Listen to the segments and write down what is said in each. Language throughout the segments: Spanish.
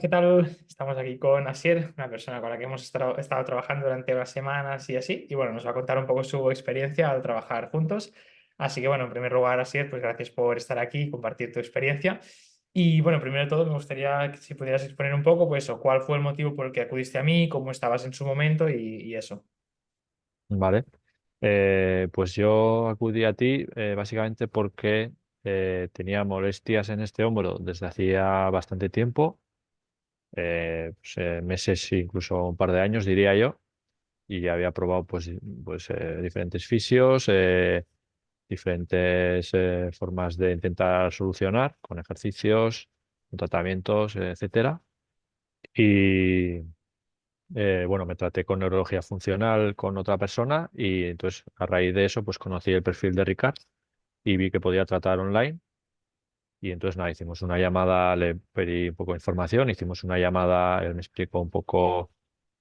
¿Qué tal? Estamos aquí con Asier, una persona con la que hemos estado trabajando durante unas semanas y así. Y bueno, nos va a contar un poco su experiencia al trabajar juntos. Así que bueno, en primer lugar, Asier, pues gracias por estar aquí y compartir tu experiencia. Y bueno, primero de todo, me gustaría que si pudieras exponer un poco, pues, o cuál fue el motivo por el que acudiste a mí, cómo estabas en su momento y eso. Vale. Pues yo acudí a ti básicamente porque tenía molestias en este hombro desde hacía bastante tiempo, meses, incluso un par de años, diría yo, y había probado diferentes fisios, diferentes formas de intentar solucionar con ejercicios, con tratamientos, etcétera. Y bueno, me traté con neurología funcional con otra persona y entonces a raíz de eso pues conocí el perfil de Ricard y vi que podía tratar online y entonces nada, hicimos una llamada, le pedí un poco de información, hicimos una llamada, él me explicó un poco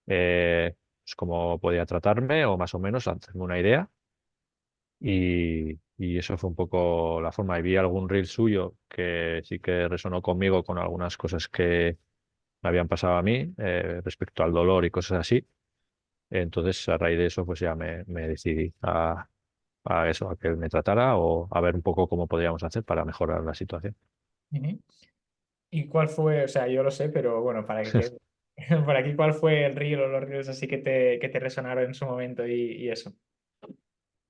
pues, cómo podía tratarme o más o menos hacerme una idea y eso fue un poco la forma. Y vi algún reel suyo que sí que resonó conmigo con algunas cosas que me habían pasado a mí respecto al dolor y cosas así. Entonces, a raíz de eso, pues ya me decidí a eso, a que él me tratara o a ver un poco cómo podríamos hacer para mejorar la situación. Ujú. ¿Y cuál fue? O sea, yo lo sé, pero bueno, para que quede por aquí, ¿cuál fue el reel o los reels así que te resonaron en su momento y eso?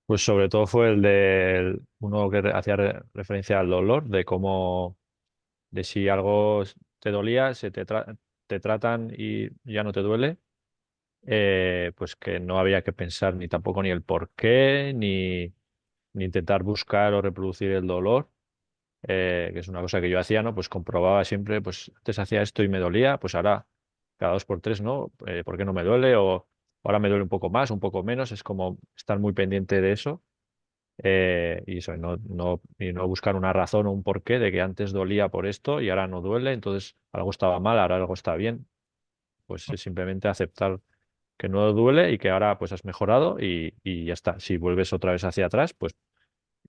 Pues sobre todo fue el de uno que hacía referencia al dolor, de cómo, de si algo te dolía, te tratan y ya no te duele, pues que no había que pensar ni tampoco ni el por qué, ni intentar buscar o reproducir el dolor, que es una cosa que yo hacía, ¿no? Pues comprobaba siempre, pues antes hacía esto y me dolía, pues ahora cada dos por tres, ¿no? ¿Por qué no me duele? O ahora me duele un poco más, un poco menos, es como estar muy pendiente de eso y eso, y no buscar una razón o un porqué de que antes dolía por esto y ahora no duele, entonces algo estaba mal, ahora algo está bien, pues es simplemente aceptar que no duele y que ahora pues has mejorado y ya está. Si vuelves otra vez hacia atrás, pues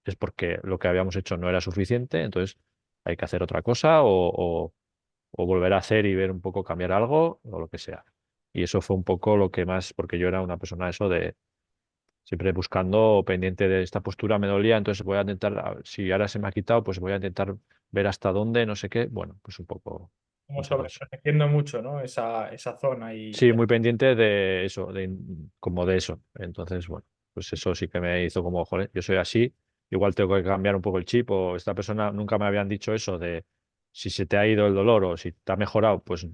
es porque lo que habíamos hecho no era suficiente, entonces hay que hacer otra cosa o volver a hacer y ver un poco cambiar algo o lo que sea. Y eso fue un poco lo que más, porque yo era una persona eso de siempre buscando pendiente de esta postura me dolía, entonces voy a intentar, si ahora se me ha quitado, pues voy a intentar ver hasta dónde, no sé qué. Bueno, pues Como un poco eso. sobreprotegiendo mucho, ¿no? Esa zona Sí, muy pendiente de eso, como de eso. Entonces, bueno, pues eso sí que me hizo como, joder, yo soy así, igual tengo que cambiar un poco el chip o esta persona nunca me habían dicho eso de si se te ha ido el dolor o si te ha mejorado, pues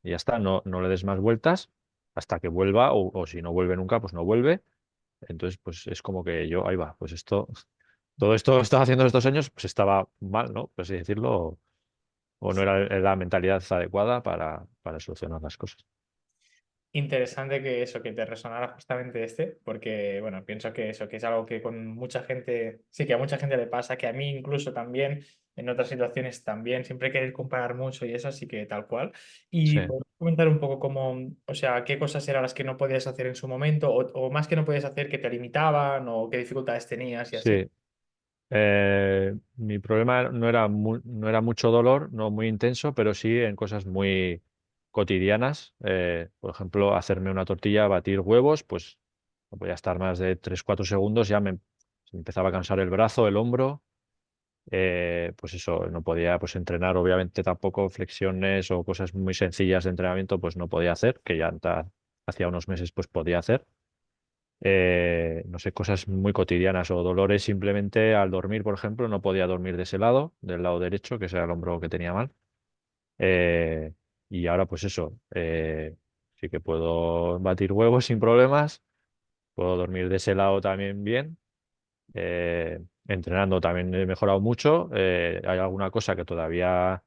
ya está, no le des más vueltas hasta que vuelva o si no vuelve nunca, pues no vuelve. Entonces, pues es como que yo, ahí va, pues todo esto que estaba haciendo estos años, pues estaba mal, ¿no? Pues así decirlo, o no era la mentalidad adecuada para solucionar las cosas. interesante que eso, que te resonara justamente porque, bueno, pienso que eso, que es algo que con mucha gente, sí que a mucha gente le pasa, que a mí incluso también, en otras situaciones también, siempre querer comparar mucho y eso, así que tal cual. Y Sí, puedo comentar un poco cómo, o sea, qué cosas eran las que no podías hacer en su momento, o más que no podías hacer, que te limitaban, o qué dificultades tenías y así. sí. Mi problema no era mucho dolor, no muy intenso, pero sí en cosas muy cotidianas. Por ejemplo, hacerme una tortilla, batir huevos, pues no podía estar más de 3 4 segundos, se me empezaba a cansar el brazo, el hombro. Pues eso, no podía pues entrenar, obviamente tampoco flexiones o cosas muy sencillas de entrenamiento, pues no podía hacer, que ya hacía unos meses pues podía hacer. No sé, cosas muy cotidianas o dolores simplemente al dormir, por ejemplo, no podía dormir de ese lado, del lado derecho, que ese era el hombro que tenía mal. Eh, y ahora pues eso, sí que puedo batir huevos sin problemas, puedo dormir de ese lado también bien. Entrenando también he mejorado mucho. Hay alguna cosa que todavía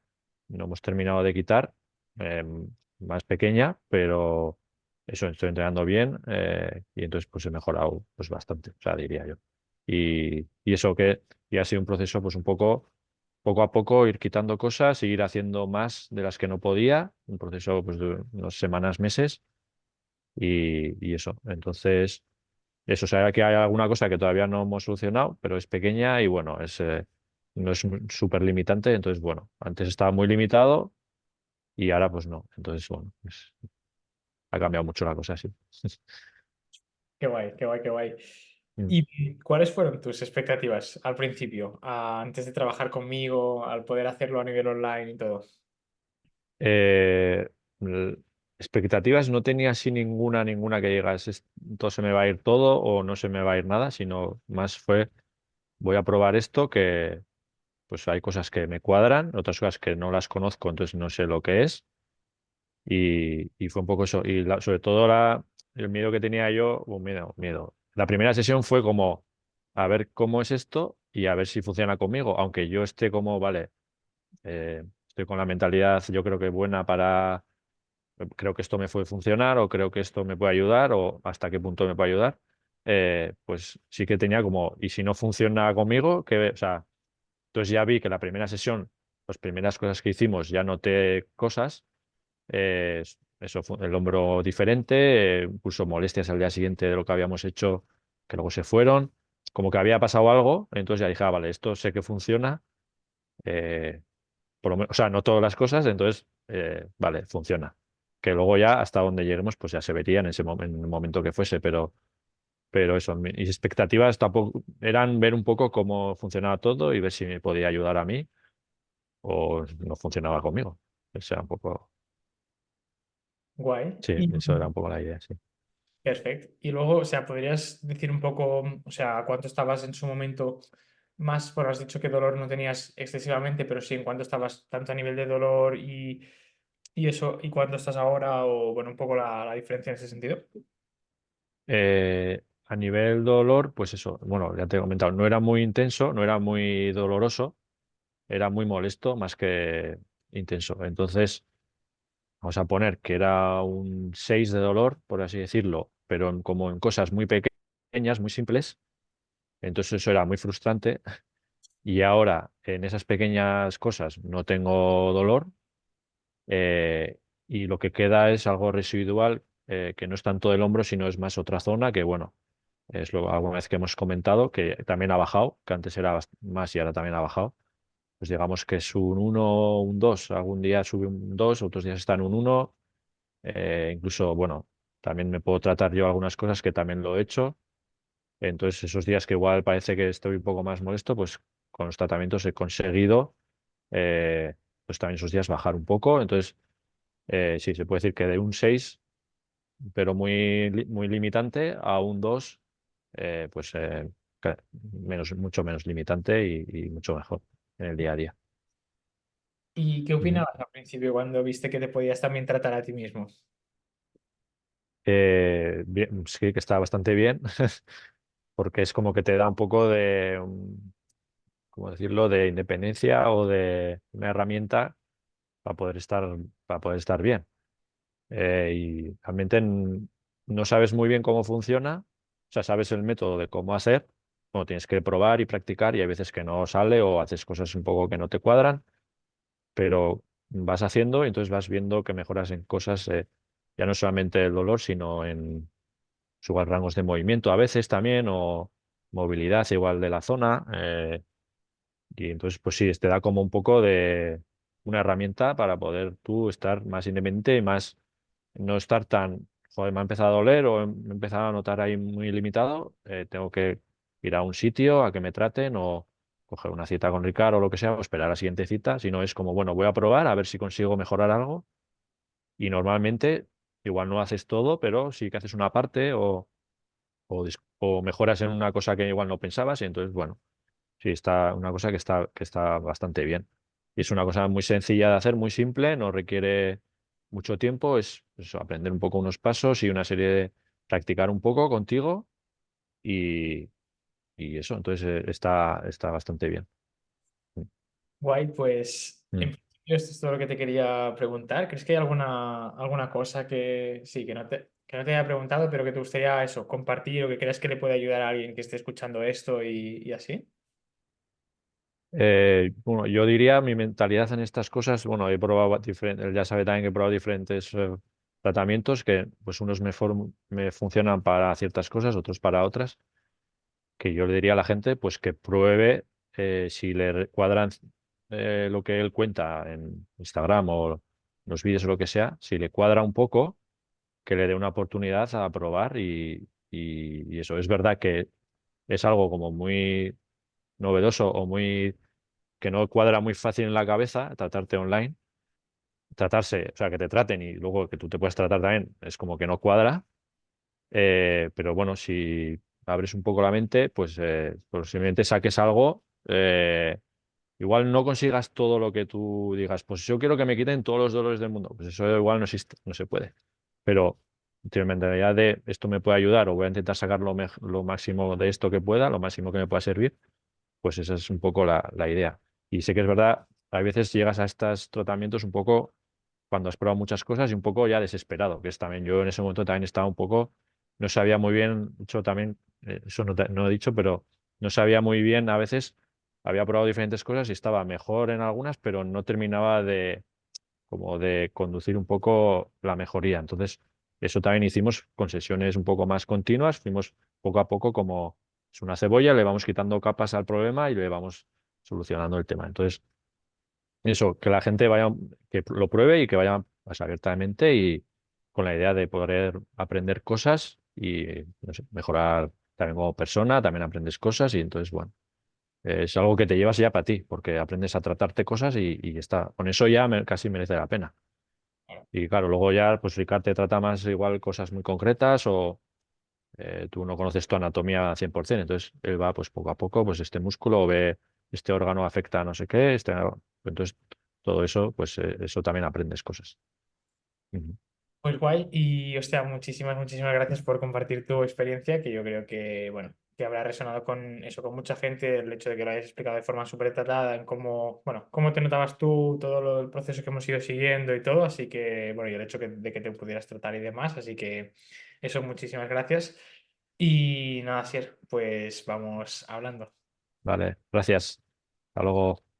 no hemos terminado de quitar, eh, más pequeña, pero eso estoy entrenando bien y entonces pues he mejorado pues bastante, o sea, diría yo. Y eso que y ha sido un proceso pues un poco a poco ir quitando cosas, ir haciendo más de las que no podía, un proceso pues de unas semanas, meses y eso. Entonces eso, o sea, que hay alguna cosa que todavía no hemos solucionado, pero es pequeña y bueno, no es súper limitante. Entonces, bueno, antes estaba muy limitado y ahora pues no. Entonces, bueno, pues, ha cambiado mucho la cosa, sí. Qué guay, qué guay, qué guay. Mm. ¿Y cuáles fueron tus expectativas al principio, antes de trabajar conmigo, al poder hacerlo a nivel online y todo? Eh, l- Expectativas no tenía así ninguna que digas, esto se me va a ir todo o no se me va a ir nada, sino más fue, voy a probar esto que pues hay cosas que me cuadran, otras cosas que no las conozco, entonces no sé lo que es. Y fue un poco eso. Y sobre todo el miedo que tenía yo, un miedo. La primera sesión fue como a ver cómo es esto y a ver si funciona conmigo, aunque yo esté como, vale, estoy con la mentalidad yo creo que buena para, creo que esto me puede funcionar o creo que esto me puede ayudar o hasta qué punto me puede ayudar, pues sí que tenía como, y si no funciona conmigo, que, o sea, entonces ya vi que la primera sesión, las primeras cosas que hicimos, ya noté cosas, eso fue el hombro diferente, incluso molestias al día siguiente de lo que habíamos hecho, que luego se fueron, como que había pasado algo, entonces ya dije, vale, esto sé que funciona, eh, o sea, no todas las cosas, entonces, vale, funciona. Que luego ya hasta donde lleguemos, pues ya se vería en ese en el momento que fuese, pero eso, mis expectativas tampoco eran ver un poco cómo funcionaba todo y ver si me podía ayudar a mí o no funcionaba conmigo. Esa era un poco, Guay. sí, eso era un poco la idea, sí. Perfecto. Y luego, o sea, ¿podrías decir un poco, o sea, cuánto estabas en su momento más, bueno, has dicho que dolor no tenías excesivamente, pero sí en cuánto estabas tanto a nivel de dolor y eso, y cuánto estás ahora, o bueno, un poco la diferencia en ese sentido? A nivel dolor, pues eso, bueno, ya te he comentado, no era muy intenso, no era muy doloroso, era muy molesto más que intenso. Entonces, vamos a poner que era un 6 de dolor, por así decirlo, pero como en cosas muy pequeñas, muy simples. Entonces eso era muy frustrante. Y ahora en esas pequeñas cosas no tengo dolor, y lo que queda es algo residual, que no es tanto el hombro, sino es más otra zona que, bueno, es lo alguna vez que hemos comentado, que también ha bajado, que antes era más y ahora también ha bajado. Pues digamos que es un uno, un 2. Algún día sube un 2, otros días está en un uno. Incluso, bueno, también me puedo tratar yo algunas cosas que también lo he hecho. Entonces, esos días que igual parece que estoy un poco más molesto, pues con los tratamientos he conseguido, pues también esos días bajar un poco. Entonces, sí, se puede decir que de un 6 pero muy, muy limitante, a un 2 pues mucho menos limitante y mucho mejor en el día a día. ¿Y qué Ujú. opinabas al principio cuando viste que te podías también tratar a ti mismo? Bien, sí que está bastante bien, porque es como que te da un poco de, ¿cómo decirlo?, de independencia o de una herramienta para poder para poder estar bien. Y realmente no sabes muy bien cómo funciona, o sea, sabes el método de cómo hacer, bueno, tienes que probar y practicar y hay veces que no sale o haces cosas un poco que no te cuadran, pero vas haciendo y entonces vas viendo que mejoras en cosas, ya no solamente el dolor, sino en igual rangos de movimiento a veces también o movilidad igual de la zona. Y entonces, pues sí, te da como un poco de una herramienta para poder tú estar más independiente y más, no estar tan, joder, me ha empezado a doler o me he empezado a notar ahí muy limitado, tengo que ir a un sitio a que me traten o coger una cita con Ricardo o lo que sea, o esperar a la siguiente cita, sino es como, bueno, voy a probar a ver si consigo mejorar algo y normalmente igual no haces todo, pero sí que haces una parte o mejoras en una cosa que igual no pensabas y entonces, bueno. Sí, está una cosa que está bastante bien. Y es una cosa muy sencilla de hacer, muy simple, no requiere mucho tiempo, es eso, aprender un poco unos pasos y una serie de practicar un poco contigo y, y eso, entonces está bastante bien. Guay, pues en Mm. principio esto es todo lo que te quería preguntar. ¿Crees que hay alguna cosa que sí, que no te haya preguntado, pero que te gustaría eso, compartir o que creas que le puede ayudar a alguien que esté escuchando esto y así? Bueno, yo diría mi mentalidad en estas cosas, bueno, he probado diferentes, él ya sabe también que he probado diferentes tratamientos que pues unos me funcionan para ciertas cosas, otros para otras. Que yo le diría a la gente pues que pruebe, si le cuadran lo que él cuenta en Instagram los vídeos o lo que sea, si le cuadra un poco, que le dé una oportunidad a probar y eso. Es verdad que es algo como muy novedoso o muy que no cuadra muy fácil en la cabeza, tratarte online, tratarse, o sea, que te traten y luego que tú te puedas tratar también, es como que no cuadra. Pero bueno, si abres un poco la mente, pues posiblemente saques algo. Igual no consigas todo lo que tú digas, pues yo quiero que me quiten todos los dolores del mundo. Pues eso igual no existe, no se puede. Pero tiene mentalidad de esto me puede ayudar o voy a intentar sacar lo máximo de esto que pueda, lo máximo que me pueda servir, pues esa es un poco la idea. Y sé que es verdad, a veces llegas a estos tratamientos un poco cuando has probado muchas cosas y un poco ya desesperado, que es también, yo en ese momento también estaba un poco, no sabía muy bien, de hecho también, eso no he dicho, pero no sabía muy bien, a veces había probado diferentes cosas y estaba mejor en algunas, pero no terminaba de, como de conducir un poco la mejoría. Entonces, eso también hicimos con sesiones un poco más continuas, fuimos poco a poco como es una cebolla, le vamos quitando capas al problema y le vamos solucionando el tema. Entonces, eso, que la gente vaya, que lo pruebe y que vaya más abiertamente y con la idea de poder aprender cosas y no sé, mejorar también como persona, también aprendes cosas y entonces, bueno, es algo que te llevas ya para ti, porque aprendes a tratarte cosas y está. Con eso ya casi merece la pena. Y claro, luego ya, pues Ricard te trata más igual cosas muy concretas o tú no conoces tu anatomía al 100%, entonces él va pues poco a poco, pues este músculo ve, este órgano afecta a no sé qué, entonces todo eso, pues eso también aprendes cosas. Ujú. Pues guay, y hostia, muchísimas gracias por compartir tu experiencia, que yo creo que, bueno, que habrá resonado con eso, con mucha gente, el hecho de que lo hayas explicado de forma súper tratada, en cómo, bueno, cómo te notabas tú, el proceso que hemos ido siguiendo y todo, así que, bueno, y el hecho de que te pudieras tratar y demás, así que eso, muchísimas gracias. Y nada, Sier, pues vamos hablando. Vale, gracias. Hasta luego.